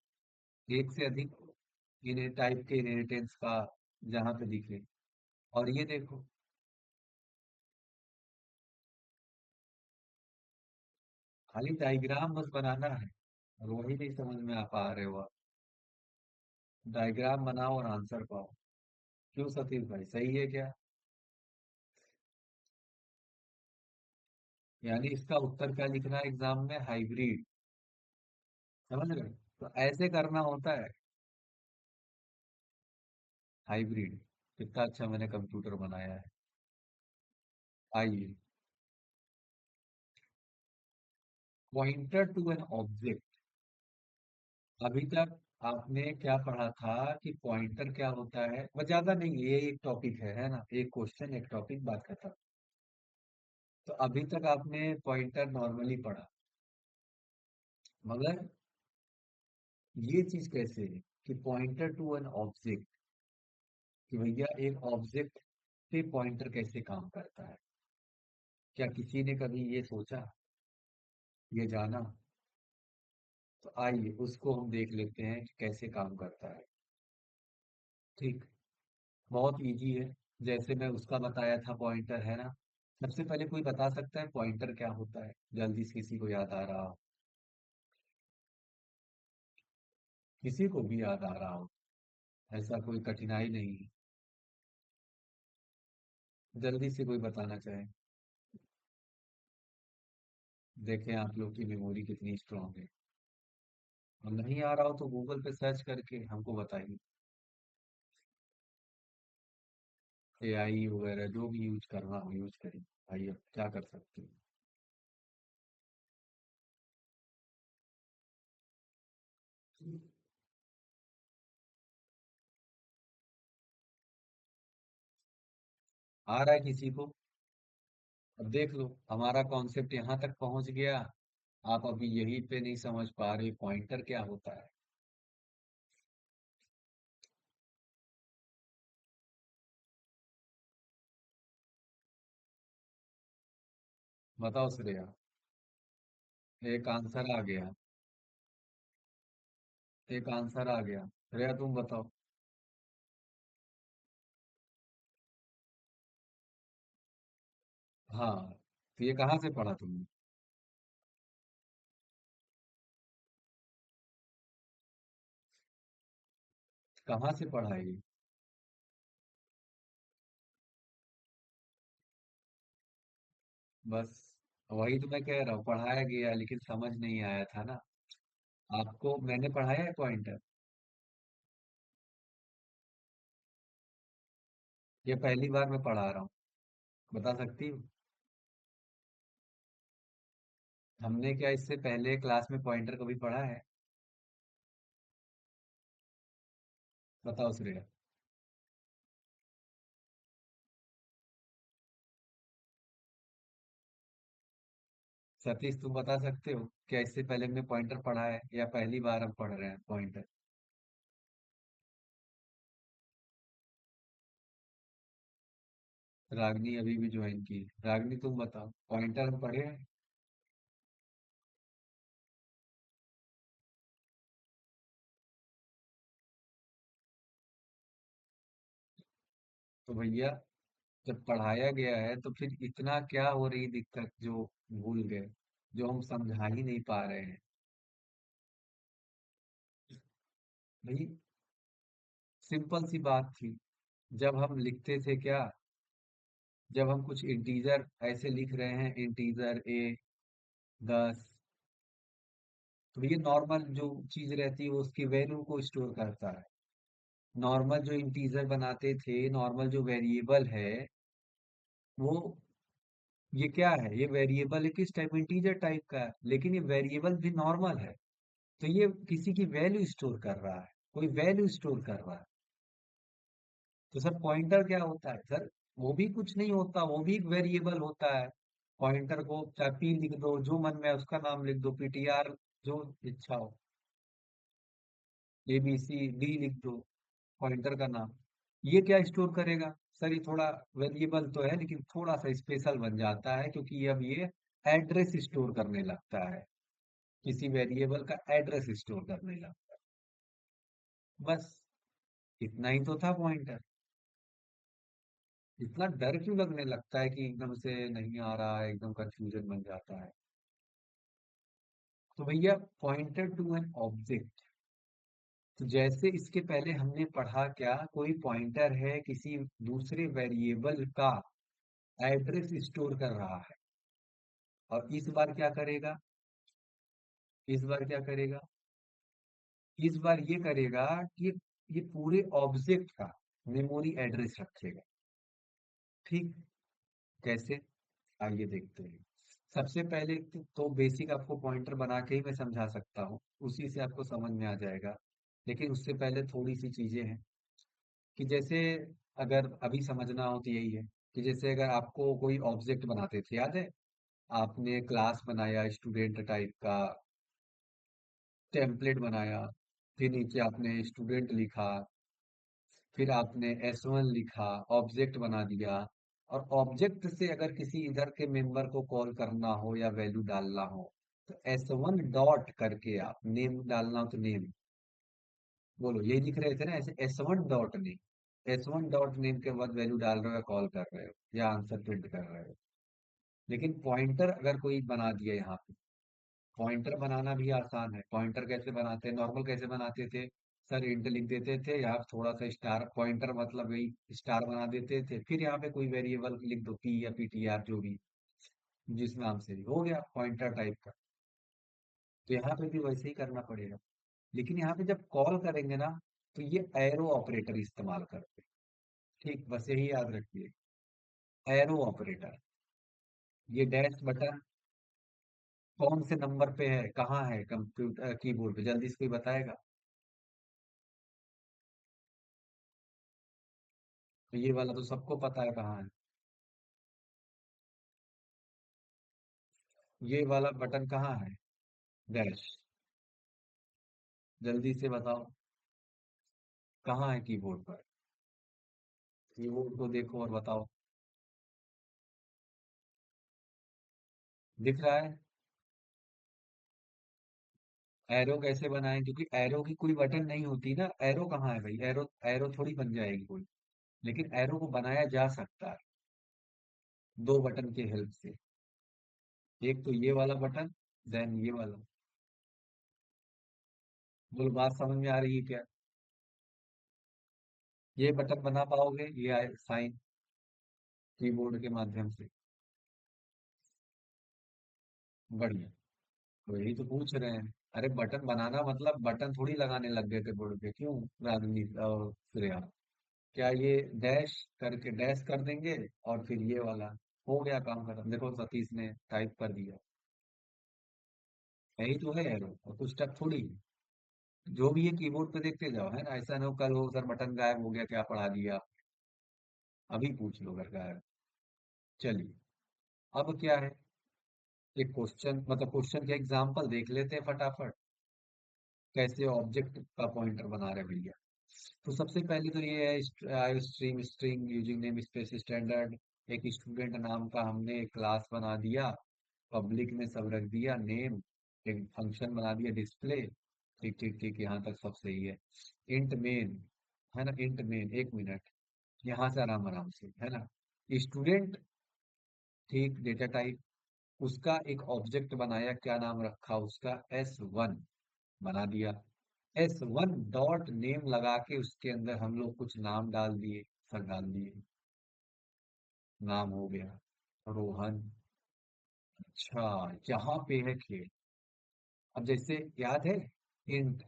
एक से अधिक इन टाइप के इनहेरिटेंस का जहां पे दिखे। और ये देखो, खाली डायग्राम बस बनाना है, और वही नहीं समझ में आ पा रहे हो आप। डायग्राम बनाओ और आंसर पाओ। क्यों सतीश भाई, सही है क्या? यानी इसका उत्तर क्या लिखना है एग्जाम में? हाइब्रिड। समझ रहे हो? तो ऐसे करना होता है, हाइब्रिड। कितना अच्छा मैंने कंप्यूटर बनाया है। आइए, पॉइंटर टू एन ऑब्जेक्ट। अभी तक आपने क्या पढ़ा था कि पॉइंटर क्या होता है, वो ज्यादा नहीं, ये एक टॉपिक है ना, एक क्वेश्चन एक टॉपिक, बात खत्म। तो अभी तक आपने पॉइंटर नॉर्मली पढ़ा, मगर ये चीज कैसे है कि पॉइंटर टू एन ऑब्जेक्ट, कि भैया एक ऑब्जेक्ट पे पॉइंटर कैसे काम करता है? क्या किसी ने कभी ये सोचा, ये जाना? तो आइए उसको हम देख लेते हैं कि कैसे काम करता है। ठीक, बहुत इजी है। जैसे मैं उसका बताया था, पॉइंटर है ना। सबसे पहले कोई बता सकता है पॉइंटर क्या होता है, जल्दी से किसी को याद आ रहा हो? किसी को भी याद आ रहा हो, ऐसा कोई कठिनाई नहीं है। जल्दी से कोई बताना चाहे। देखें आप लोग की मेमोरी कितनी स्ट्रांग है। और नहीं आ रहा हो तो गूगल पे सर्च करके हमको बताइए। एआई वगैरह जो भी यूज करना हो यूज करिए। भाई अब क्या कर सकते हैं। आ रहा है किसी को? अब देख लो, हमारा कॉन्सेप्ट यहाँ तक पहुंच गया। आप अभी यही पे नहीं समझ पा रहे पॉइंटर क्या होता है। बताओ श्रेया। एक आंसर आ गया। एक आंसर आ गया। श्रेया तुम बताओ। हाँ, तो ये कहाँ से पढ़ा तुमने? कहाँ से पढ़ा है ये? बस वही तो मैं कह रहा हूँ, पढ़ाया गया लेकिन समझ नहीं आया था ना। आपको मैंने पढ़ाया है पॉइंटर? ये पहली बार मैं पढ़ा रहा हूँ। बता सकती हूँ? हमने क्या इससे पहले क्लास में पॉइंटर कभी पढ़ा है? बताओ श्रेया। सतीश तुम बता सकते हो क्या इससे पहले हमने पॉइंटर पढ़ा है या पहली बार हम पढ़ रहे हैं पॉइंटर? रागनी अभी भी ज्वाइन की। रागनी तुम बताओ, पॉइंटर हम पढ़े हैं? तो भैया, जब पढ़ाया गया है तो फिर इतना क्या हो रही दिक्कत जो भूल गए, जो हम समझा ही नहीं पा रहे हैं? भाई, सिंपल सी बात थी। जब हम लिखते थे क्या, जब हम कुछ इंटीजर ऐसे लिख रहे हैं, इंटीजर ए 10, तो ये नॉर्मल जो चीज रहती है वो उसकी वैल्यू को स्टोर करता है। नॉर्मल जो इंटीजर बनाते थे, नॉर्मल जो वेरिएबल है वो, ये क्या है, ये वेरिएबल है किस टाइप, इंटीजर टाइप का है, लेकिन ये वेरिएबल भी नॉर्मल है। तो ये किसी की वैल्यू स्टोर कर रहा है, कोई वैल्यू स्टोर कर रहा है। तो सर पॉइंटर क्या होता है सर? वो भी कुछ नहीं होता, वो भी एक वेरिएबल होता है। पॉइंटर को चाहे पी लिख दो, जो मन में है उसका नाम लिख दो, पीटीआर जो इच्छा हो, ABCD लिख दो, पॉइंटर का नाम। ये क्या स्टोर करेगा? सर ये थोड़ा वेरिएबल तो है लेकिन थोड़ा सा स्पेशल बन जाता है, क्योंकि ये अब ये एड्रेस स्टोर करने लगता है। किसी वेरिएबल का एड्रेस स्टोर करने लगता है। बस इतना ही तो था पॉइंटर। इतना डर क्यों लगने लगता है कि एकदम से नहीं आ रहा है, एकदम कंफ्यूजन बन जाता है? तो भैया, पॉइंटर टू एन ऑब्जेक्ट, तो जैसे इसके पहले हमने पढ़ा क्या, कोई पॉइंटर है किसी दूसरे वेरिएबल का एड्रेस स्टोर कर रहा है। और इस बार क्या करेगा? इस बार क्या करेगा? इस बार ये करेगा कि ये पूरे ऑब्जेक्ट का मेमोरी एड्रेस रखेगा। ठीक, कैसे? आइए देखते हैं। सबसे पहले तो बेसिक आपको पॉइंटर बना के ही मैं समझा सकता हूँ, उसी से आपको समझ में आ जाएगा। लेकिन उससे पहले थोड़ी सी चीजें हैं कि जैसे, अगर अभी समझना हो तो यही है कि जैसे अगर आपको कोई ऑब्जेक्ट बनाते थे, याद है? आपने क्लास बनाया स्टूडेंट टाइप का, टेम्पलेट बनाया, फिर नीचे आपने स्टूडेंट लिखा, फिर आपने S1 लिखा, ऑब्जेक्ट बना दिया। और ऑब्जेक्ट से अगर किसी इधर के मेंबर को कॉल करना हो या वैल्यू डालना हो, तो S1 डॉट करके आप नेम डालना हो तो नेम, बोलो यही लिख रहे थे ना ऐसे, S1 डॉट नेम के बाद वैल्यू डाल रहे हो या कॉल कर रहे हो या आंसर प्रिंट कर रहे हो। लेकिन पॉइंटर अगर कोई बना दिया यहाँ पे, पॉइंटर बनाना भी आसान है। पॉइंटर कैसे बनाते हैं, नॉर्मल कैसे बनाते थे, सर इंट लिख देते थे, यहाँ थोड़ा सा स्टार, पॉइंटर मतलब वही स्टार बना देते थे, फिर यहाँ पे कोई वेरिएबल लिख दो, पी या पीटीआर जो भी, जिस नाम से भी हो गया पॉइंटर टाइप का। तो यहाँ पे भी वैसे ही करना पड़ेगा। लेकिन यहाँ पे जब कॉल करेंगे ना, तो ये एरो ऑपरेटर इस्तेमाल करते हैं। ठीक, बस यही याद रखिए, एरो ऑपरेटर। ये डैश बटन कौन से नंबर पे है, कहाँ है कंप्यूटर कीबोर्ड पे, जल्दी से कोई बताएगा। तो ये वाला तो सबको पता है कहाँ है। ये वाला बटन कहाँ है, डैश, जल्दी से बताओ कहाँ है कीबोर्ड पर। कीबोर्ड को देखो और बताओ, दिख रहा है। एरो कैसे बनाएं, क्योंकि एरो की कोई बटन नहीं होती ना, एरो कहाँ है भाई, एरो एरो थोड़ी बन जाएगी कोई। लेकिन एरो को बनाया जा सकता है दो बटन के हेल्प से। एक तो ये वाला बटन, देन ये वाला। बोलो बात समझ में आ रही है क्या। ये बटन बना पाओगे, ये साइन कीबोर्ड के माध्यम से। बढ़िया। तो यही तो पूछ रहे हैं। अरे बटन बनाना मतलब बटन थोड़ी लगाने लग गए थे बोर्ड पे, क्यों राजनीति और श्रेया, क्या ये डैश करके डैश कर देंगे और फिर ये वाला, हो गया काम खत्म। देखो सतीश ने टाइप कर दिया। यही तो है एरो, और कुछ टफ थोड़ी है। जो भी है कीबोर्ड पे देखते जाओ, है ना, ऐसा ना हो कल हो सर बटन गायब हो गया क्या पढ़ा दिया। अभी पूछ लो अगर गायब। चलिए, अब क्या है, एक क्वेश्चन मतलब क्वेश्चन के एग्जाम्पल देख लेते हैं फटाफट, कैसे ऑब्जेक्ट का पॉइंटर बना रहे भैया। तो सबसे पहले तो ये है I stream string using name space standard. एक स्टूडेंट नाम का हमने एक क्लास बना दिया, पब्लिक में सब रख दिया नेम, एक फंक्शन बना दिया डिस्प्ले। ठीक ठीक ठीक, यहाँ तक सब सही है। इंट मेन, है ना, इंट मेन, एक मिनट, यहाँ से आराम आराम से, है ना। स्टूडेंट, ठीक, डेटा टाइप, उसका एक ऑब्जेक्ट बनाया, क्या नाम रखा उसका, S1 बना दिया। S1 डॉट नेम लगा के उसके अंदर हम लोग कुछ नाम डाल दिए, सर डाल दिए, नाम हो गया रोहन। अच्छा, यहाँ पे है खेल। अब जैसे याद है, इंट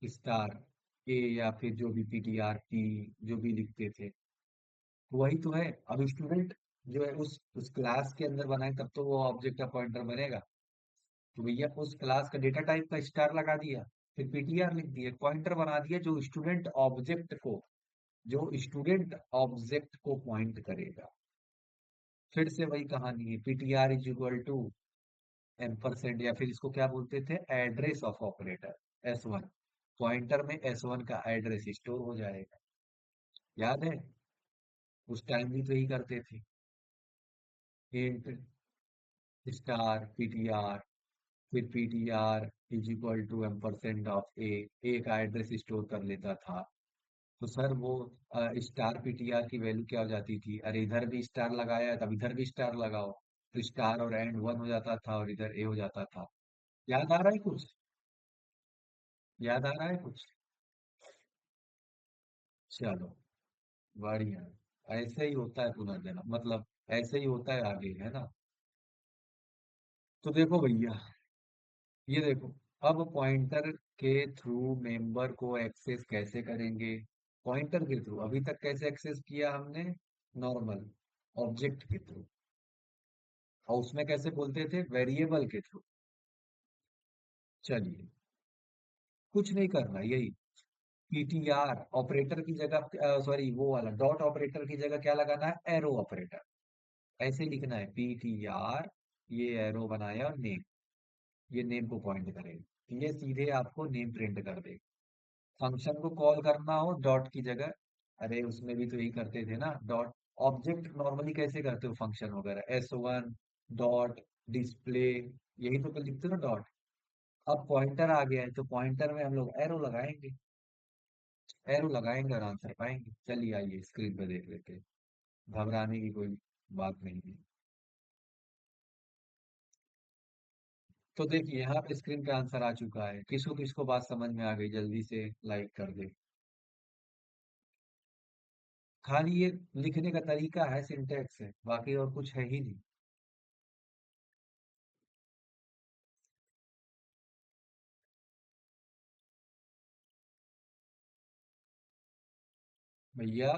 स्टार ए या फिर जो भी पीटीआर पी जो भी लिखते थे, वही तो है। अब स्टूडेंट जो है उस क्लास के अंदर बनाए तब तो वो ऑब्जेक्ट का पॉइंटर बनेगा। तो भैया उस क्लास का डेटा टाइप का स्टार लगा दिया, फिर पीटीआर लिख दिया, पॉइंटर बना दिया जो स्टूडेंट ऑब्जेक्ट को पॉइंट करेगा। फिर से वही कहानी है, PTR is equal to ampersand, या फिर इसको क्या बोलते थे, address of operator, S1। Pointer में S1 का एड्रेस स्टोर हो जाएगा। याद है, उस टाइम भी तो यही करते थे, इंट स्टार पीटीआर, फिर PTR is equal to ampersand of A का एड्रेस स्टोर कर लेता था। तो सर वो स्टार पीटीआर की वैल्यू क्या हो जाती थी, अरे इधर भी स्टार लगाया है तब इधर भी स्टार लगाओ, तो स्टार और एंड वन हो जाता था और इधर ए हो जाता था। याद आ रहा है कुछ, याद आ रहा है कुछ। चलो, बढ़िया, ऐसे ही होता है पुनर्जन्म, मतलब ऐसे ही होता है आगे, है ना। तो देखो भैया, ये देखो, अब पॉइंटर के थ्रू मेंबर को एक्सेस कैसे करेंगे। पॉइंटर के थ्रू अभी तक कैसे एक्सेस किया हमने, नॉर्मल ऑब्जेक्ट के थ्रू, और उसमें कैसे बोलते थे, वेरिएबल के थ्रू। चलिए, कुछ नहीं करना, यही पीटीआर ऑपरेटर की जगह, सॉरी वो वाला डॉट ऑपरेटर की जगह क्या लगाना है, एरो ऑपरेटर। ऐसे ही लिखना है पीटीआर, ये एरो बनाया और नेम, ये नेम को पॉइंट करेगा, ये सीधे आपको नेम प्रिंट कर देगा। फंक्शन को कॉल करना हो डॉट की जगह, अरे उसमें भी तो यही करते थे ना, डॉट। ऑब्जेक्ट नॉर्मली कैसे करते हो फंक्शन वगैरह, S1 डॉट, डिस्प्ले, यही तो लिखते हो ना डॉट। अब पॉइंटर आ गया है तो पॉइंटर में हम लोग एरो लगाएंगे। एरो लगाएंगे और आंसर पाएंगे। चलिए आइए स्क्रीन पे देख लेते हैं। घबराने की कोई बात नहीं है। तो देखिए यहाँ पे स्क्रीन पे आंसर आ चुका है। किसको किसको बात समझ में आ गई जल्दी से लाइक कर दे। खाली ये लिखने का तरीका है, सिंटेक्स है, बाकी और कुछ है ही नहीं। भैया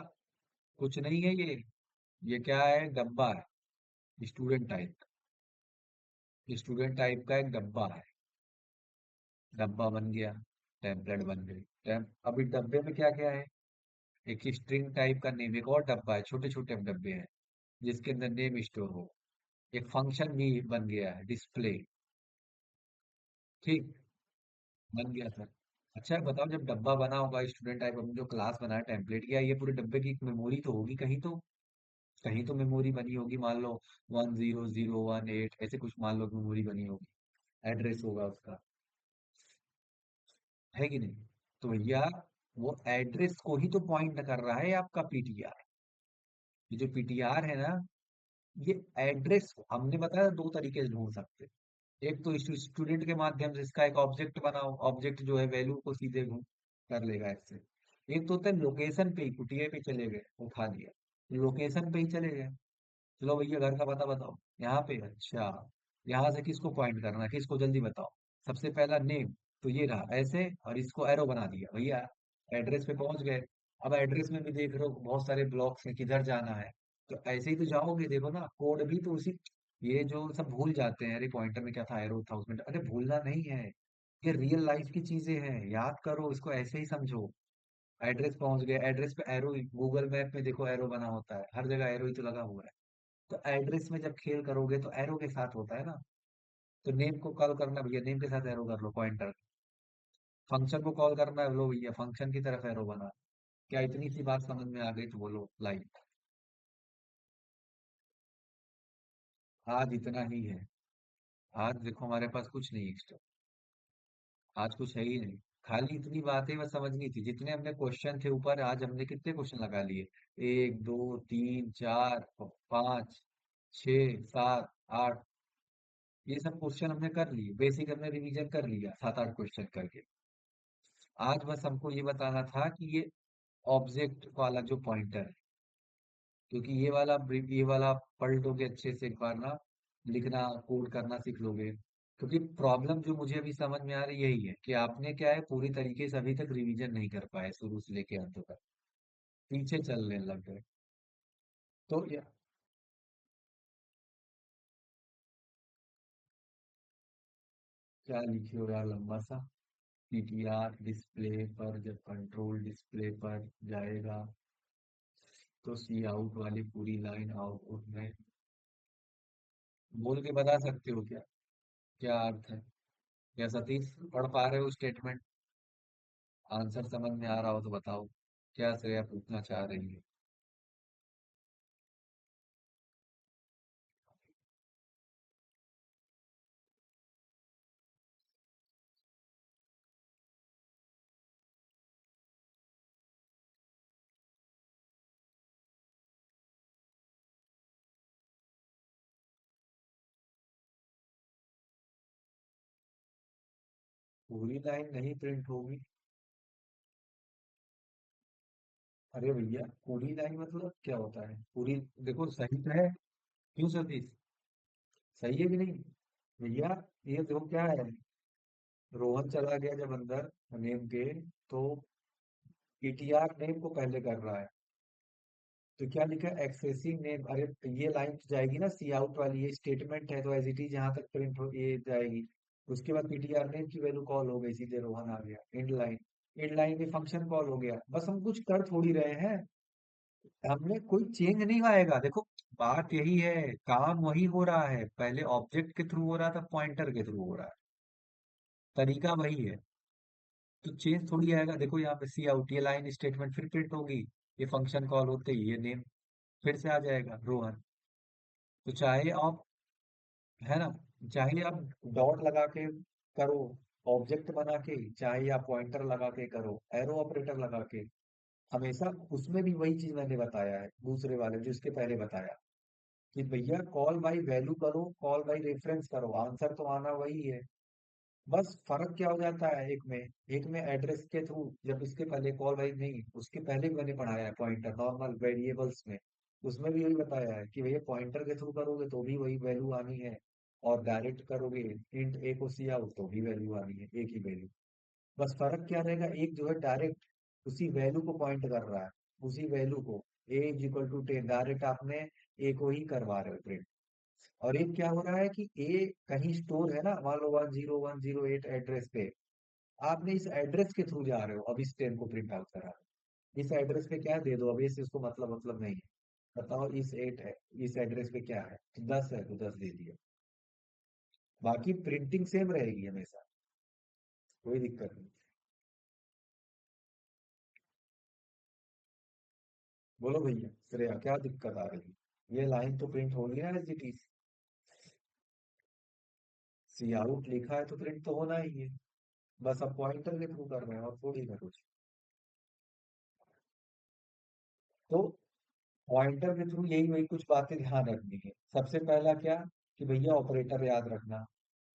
कुछ नहीं है ये क्या है, डब्बा है। Student type. स्टूडेंट टाइप का एक डब्बा है। डब्बा बन गया। टेम्पलेट बन गई। अभी डब्बे में क्या क्या है? एक स्ट्रिंग टाइप का नेम, एक और डब्बा है, छोटे छोटे डब्बे हैं जिसके अंदर नेम स्टोर हो। एक फंक्शन भी बन गया है, डिस्प्ले। ठीक। बन गया सर। अच्छा बताओ, जब डब्बा बना होगा स्टूडेंट टाइप, हमने जो क्लास बनाया टेम्पलेट किया, ये पूरे डब्बे की मेमोरी तो होगी कहीं तो। कहीं तो मेमोरी बनी होगी, मान लो 1001 8 ऐसे कुछ मान लो मेमोरी बनी होगी। एड्रेस होगा उसका। है कि नहीं? तो भैया वो एड्रेस को ही तो पॉइंट कर रहा है आपका पीटीआर। ये जो पीटीआर है ना, ये एड्रेस को हमने बताया दो तरीके से ढूंढ सकते हैं। एक तो स्टूडेंट के माध्यम से इसका एक ऑब्जेक्ट बनाओ, ऑब्जेक्ट जो है वैल्यू को सीधे कर लेगा इससे। एक तो होता है लोकेशन पे ही, कुटिया पे चले गए उठा लिया, लोकेशन पे ही चले गए। चलो भैया घर का पता बताओ। यहाँ पे अच्छा, यहाँ से किसको पॉइंट करना है, किसको जल्दी बताओ। सबसे पहला नेम, तो ये रहा ऐसे, और इसको एरो बना दिया भैया। एड्रेस पे पहुंच गए। अब एड्रेस में भी देख रहे हो बहुत सारे ब्लॉक्स हैं, किधर जाना है। तो ऐसे ही तो जाओगे, देखो ना कोड भी तो उसी। ये जो सब भूल जाते हैं, अरे पॉइंटर में क्या था, एरो था उसमें, अरे भूलना नहीं है। ये रियल लाइफ की चीजें हैं, याद करो इसको, ऐसे ही समझो। एड्रेस पहुंच गए, एड्रेस पे एरो, गूगल मैप में देखो एरो बना होता है, हर जगह एरो ही तो लगा हुआ है। तो एड्रेस में जब खेल करोगे तो एरो के साथ होता है ना। तो नेम को कॉल करना भैया, नेम के साथ एरो कर लो पॉइंटर। फंक्शन को कॉल करना है, लो भैया फंक्शन की तरफ एरो बना। क्या इतनी सी बात समझ में आ गई तो बोलो लाइक। आज इतना ही है। आज देखो हमारे पास कुछ नहीं एक्स्ट्रा। आज कुछ है ही नहीं। खाली इतनी बातें बस समझनी थी, जितने हमने क्वेश्चन थे ऊपर, आज हमने कितने क्वेश्चन लगा लिए? 1 2 3 4 5 6 7 8। ये सब क्वेश्चन हमने कर लिए, बेसिक हमने रिवीजन कर लिया 7 8 क्वेश्चन करके। आज बस हमको ये बताना था कि ये ऑब्जेक्ट वाला जो पॉइंटर है, क्योंकि ये वाला पढ़ लोगे अच्छे से एक बार ना, लिखना कोड करना सीख लोगे। क्योंकि प्रॉब्लम जो मुझे अभी समझ में आ रही यही है कि आपने क्या है, पूरी तरीके से अभी तक रिवीजन नहीं कर पाए शुरू से लेके अंत तक। पीछे चलने लग गए। तो क्या लिखे हो यार लंबा सा। पीटीआर डिस्प्ले पर जब कंट्रोल डिस्प्ले पर जाएगा तो सी आउट वाली पूरी लाइन आउटपुट में। बोल के बता सकते हो क्या? क्या अर्थ है? या सतीश पढ़ पा रहे हो स्टेटमेंट? आंसर समझ में आ रहा हो तो बताओ। क्या श्रेया पूछना चाह रही है? पूरी लाइन नहीं प्रिंट होगी? अरे भैया पूरी लाइन मतलब क्या होता है पूरी? देखो सही तो है। क्यों सतीश? सही है कि नहीं? भैया ये देखो क्या है। रोहन चला गया जब अंदर नेम के, तो पीटीआर नेम को पहले कर रहा है। तो क्या लिखा है, एक्सेसिंग नेम। अरे ये लाइन तो जाएगी ना सी आउट वाली, ये स्टेटमेंट है तो एज इट इज यहाँ तक प्रिंट हो ये जाएगी। उसके बाद पीटीआर नेम की वैल्यू कॉल हो गई, सीधे रोहन आ गया एंड लाइन। एंड लाइन में फंक्शन कॉल हो गया, बस हम कुछ कर थोड़ी रहे हैं। हमने कोई चेंज नहीं आएगा देखो। बात यही है, काम वही हो रहा है, पहले ऑब्जेक्ट के थ्रू हो रहा था, पॉइंटर के थ्रू हो रहा है। तरीका वही है। तो चेंज थोड़ी आएगा, देखो यहाँ पे सी आउट, ये लाइन स्टेटमेंट फिर प्रिंट होगी। ये फंक्शन कॉल होते ही ये नेम फिर से आ जाएगा रोहन। तो चाहे आप है ना। चाहे आप डॉट लगा के करो, ऑब्जेक्ट बना के, चाहे आप पॉइंटर लगा के करो, एरो ऑपरेटर लगा के, हमेशा उसमें भी वही चीज मैंने बताया है दूसरे वाले जो इसके पहले बताया, कि भैया कॉल बाई वैल्यू करो, कॉल बाई रेफरेंस करो, आंसर तो आना वही है। बस फर्क क्या हो जाता है, एक में एड्रेस के थ्रू, जब इसके पहले कॉल बाई नहीं, उसके पहले भी मैंने पढ़ाया है पॉइंटर नॉर्मल वेरिएबल्स में, उसमें भी यही बताया है कि भैया पॉइंटर के थ्रू करोगे तो भी वही वैल्यू आनी है, और डायरेक्ट करोगे इंट ए को सी आउट तो भी वैल्यू आनी है, एक ही वैल्यू। बस फर्क क्या रहेगा, एक जो है डायरेक्ट उसी वैल्यू को पॉइंट कर रहा है, उसी वैल्यू को, ए इज इक्वल टू 10 डायरेक्ट आपने ए को ही करवा रहे हो प्रिंट। और एक क्या हो रहा है कि ए कहीं स्टोर है ना, मान लो 10108 एड्रेस पे, आपने इस एड्रेस के थ्रू जा रहे हो, अब इस 10 को प्रिंट आउट करा रहे हो। इस एड्रेस पे क्या दे दो, अब इस इसको मतलब नहीं है, बताओ इस 8 है, इस एड्रेस पे क्या है, तो 10 है तो 10 दे दिया, बाकी प्रिंटिंग सेम रहेगी हमेशा, कोई दिक्कत नहीं। बोलो भैया श्रेया, क्या दिक्कत आ रही है, ये लाइन तो प्रिंट हो गया है एज, सी आउट लिखा है तो प्रिंट तो होना ही है, बस अब पॉइंटर के थ्रू कर रहे हैं और थोड़ी ना कुछ। तो पॉइंटर के थ्रू यही वही कुछ बातें ध्यान रखनी है। सबसे पहला क्या, कि भैया ऑपरेटर याद रखना,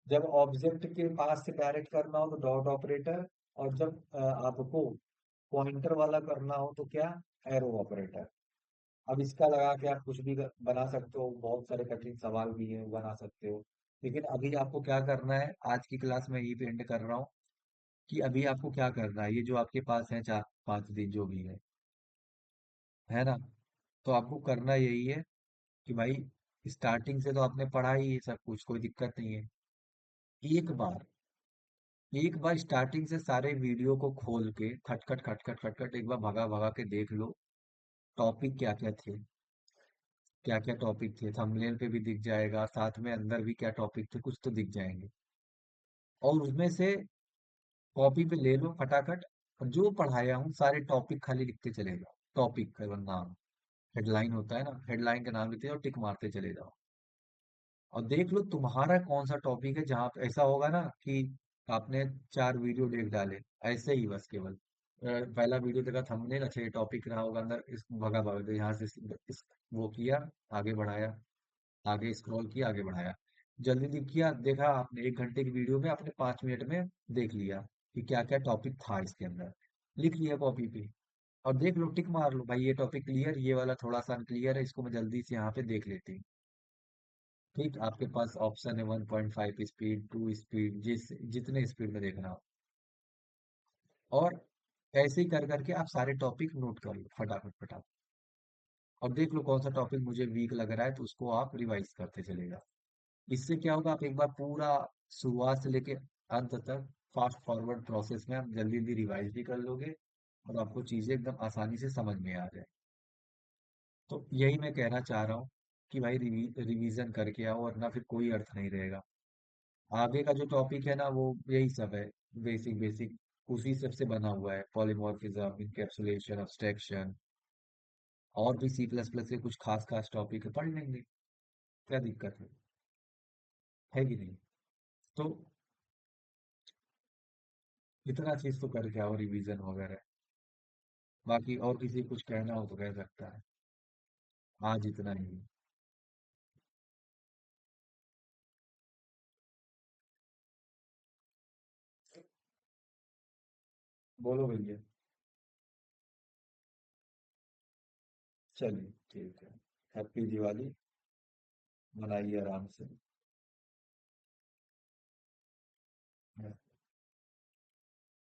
जब ऑब्जेक्ट के पास से डायरेक्ट करना हो तो डॉट ऑपरेटर, और जब आपको पॉइंटर वाला करना हो तो क्या, एरो ऑपरेटर। अब इसका लगा के आप कुछ भी बना सकते हो, बहुत सारे कठिन सवाल भी हैं बना सकते हो, लेकिन अभी आपको क्या करना है, आज की क्लास में यही पे एंड कर रहा हूँ, कि अभी आपको क्या करना है, ये जो आपके पास है 4-5 दिन जो भी है ना, तो आपको करना यही है कि भाई स्टार्टिंग से तो आपने पढ़ा ही है सब कुछ, कोई दिक्कत नहीं है। एक बार एक बार स्टार्टिंग से सारे वीडियो को खोल के खटखट खटखट खटखट एक बार भगा भगा के देख लो, टॉपिक क्या क्या थे, क्या क्या टॉपिक थे, थंबनेल पे भी दिख जाएगा, साथ में अंदर भी क्या टॉपिक थे कुछ तो दिख जाएंगे, और उसमें से कॉपी पे ले लो फटाफट, और जो पढ़ाया हूँ सारे टॉपिक खाली लिखते चले जाओ, टॉपिक का नाम, हेडलाइन होता है ना, हेडलाइन का नाम लिखते जाओ, टिक मारते चले जाओ, और देख लो तुम्हारा कौन सा टॉपिक है, जहां पे ऐसा होगा ना कि आपने 4 वीडियो देख डाले ऐसे ही बस केवल, पहला वीडियो देखा थंबनेल, अच्छा ये टॉपिक रहा होगा अंदर, इस भगा भगा के यहाँ से वो किया, आगे बढ़ाया, आगे स्क्रॉल किया, आगे बढ़ाया, जल्दी जल्दी किया, देखा आपने 1 घंटे की वीडियो में आपने 5 मिनट में देख लिया कि क्या क्या टॉपिक था इसके अंदर, लिख लिया कॉपी पे, और देख लो टिक मार लो भाई ये टॉपिक क्लियर, ये वाला थोड़ा सा अनक्लियर है, इसको मैं जल्दी से यहाँ पे देख लेती हूँ। ठीक, आपके पास ऑप्शन है 1.5 स्पीड, 2 स्पीड, जितने स्पीड में देखना हो, और ऐसे ही कर करके आप सारे टॉपिक नोट कर लो फटाफट फटाफट, और देख लो कौन सा टॉपिक मुझे वीक लग रहा है तो उसको आप रिवाइज करते चलेगा। इससे क्या होगा, आप एक बार पूरा शुरुआत से लेके अंत तक फास्ट फॉरवर्ड प्रोसेस में आप जल्दी जल्दी रिवाइज भी कर लोगे, और आपको चीजें एकदम आसानी से समझ में आ जाए। तो यही मैं कहना चाह रहा हूँ कि भाई रिवीजन करके आओ, वरना फिर कोई अर्थ नहीं रहेगा। आगे का जो टॉपिक है ना वो यही सब है, बेसिक बेसिक उसी सब से बना हुआ है, पॉलीमॉर्फिज्म, इनकैप्सुलेशन, अब्स्ट्रैक्शन, और भी C++ के कुछ खास खास टॉपिक है, पढ़ लेंगे, क्या दिक्कत है कि नहीं। तो इतना चीज तो करके आओ रिवीजन वगैरह, बाकी और किसी को कुछ कहना हो तो कह सकता है, आज इतना ही। बोलो भैया। चलिए ठीक है, हैप्पी दिवाली, मनाइए आराम से।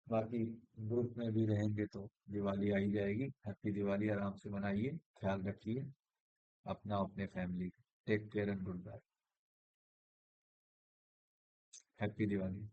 बाकी ग्रुप में भी रहेंगे तो दिवाली आ ही जाएगी, हैप्पी दिवाली, आराम से मनाइए, ख्याल रखिए अपना, अपने family, take care and good bye, happy Diwali.